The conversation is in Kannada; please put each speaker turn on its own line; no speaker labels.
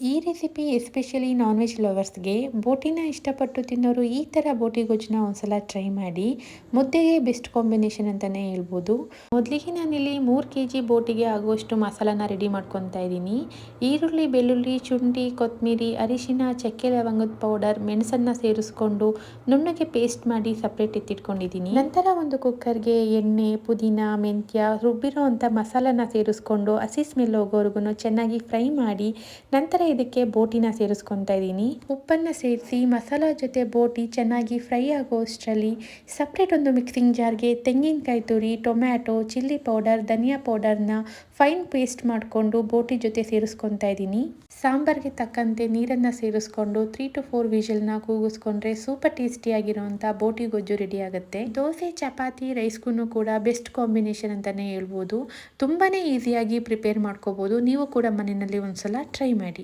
ಈ ರೆಸಿಪಿ ಎಸ್ಪೆಷಲಿ ನಾನ್ ವೆಜ್ ಲವರ್ಸ್ಗೆ ಬೋಟಿನ ಇಷ್ಟಪಟ್ಟು ತಿನ್ನೋರು ಈ ಥರ ಬೋಟಿ ಗೊಜ್ಜನ್ನ ಒಂದ್ಸಲ ಟ್ರೈ ಮಾಡಿ. ಮುದ್ದೆಗೆ ಬೆಸ್ಟ್ ಕಾಂಬಿನೇಷನ್ ಅಂತಲೇ ಹೇಳ್ಬೋದು. ಮೊದಲಿಗೆ ನಾನಿಲ್ಲಿ 3 kg ಬೋಟಿಗೆ ಆಗುವಷ್ಟು ಮಸಾಲಾನ ರೆಡಿ ಮಾಡ್ಕೊತಾ ಇದ್ದೀನಿ. ಈರುಳ್ಳಿ, ಬೆಳ್ಳುಳ್ಳಿ, ಶುಂಠಿ, ಕೊತ್ತಂಬರಿ, ಅರಿಶಿನ, ಚಕ್ಕೆ ಲವಂಗದ ಪೌಡರ್, ಮೆಣಸನ್ನು ಸೇರಿಸ್ಕೊಂಡು ನುಣ್ಣಗೆ ಪೇಸ್ಟ್ ಮಾಡಿ ಸಪ್ರೇಟ್ ಎತ್ತಿಟ್ಕೊಂಡಿದ್ದೀನಿ. ನಂತರ ಒಂದು ಕುಕ್ಕರ್ಗೆ ಎಣ್ಣೆ, ಪುದೀನ, ಮೆಂತ್ಯ, ರುಬ್ಬಿರೋ ಅಂಥ ಮಸಾಲಾನ ಸೇರಿಸ್ಕೊಂಡು ಹಸಿ ಸ್ಮೆಲ್ ಹೋಗೋವರೆಗೂ ಚೆನ್ನಾಗಿ ಫ್ರೈ ಮಾಡಿ ನಂತರ ಇದಕ್ಕೆ ಬೋಟಿನ ಸೇರಿಸ್ಕೊತಾ ಇದ್ದೀನಿ. ಉಪ್ಪನ್ನು ಸೇರಿಸಿ ಮಸಾಲಾ ಜೊತೆ ಬೋಟಿ ಚೆನ್ನಾಗಿ ಫ್ರೈ ಆಗೋಷ್ಟರಲ್ಲಿ ಸಪ್ರೇಟ್ ಒಂದು ಮಿಕ್ಸಿಂಗ್ ಜಾರ್ಗೆ ತೆಂಗಿನಕಾಯಿ ತುರಿ, ಟೊಮ್ಯಾಟೊ, ಚಿಲ್ಲಿ ಪೌಡರ್, ಧನಿಯಾ ಪೌಡರ್ನ ಫೈನ್ ಪೇಸ್ಟ್ ಮಾಡಿಕೊಂಡು ಬೋಟಿ ಜೊತೆ ಸೇರಿಸ್ಕೊತಾ ಇದ್ದೀನಿ. ಸಾಂಬಾರ್ಗೆ ತಕ್ಕಂತೆ ನೀರನ್ನು ಸೇರಿಸ್ಕೊಂಡು 3 to 4 ವಿಷಲ್ನ ಕೂಗಿಸ್ಕೊಂಡ್ರೆ ಸೂಪರ್ ಟೇಸ್ಟಿಯಾಗಿರೋಂಥ ಬೋಟಿ ಗೊಜ್ಜು ರೆಡಿ ಆಗುತ್ತೆ. ದೋಸೆ, ಚಪಾತಿ, ರೈಸ್ಗೂ ಕೂಡ ಬೆಸ್ಟ್ ಕಾಂಬಿನೇಷನ್ ಅಂತಲೇ ಹೇಳ್ಬೋದು. ತುಂಬಾ ಈಸಿಯಾಗಿ ಪ್ರಿಪೇರ್ ಮಾಡ್ಕೋಬೋದು. ನೀವು ಕೂಡ ಮನೆಯಲ್ಲಿ ಒಂದ್ಸಲ ಟ್ರೈ ಮಾಡಿ.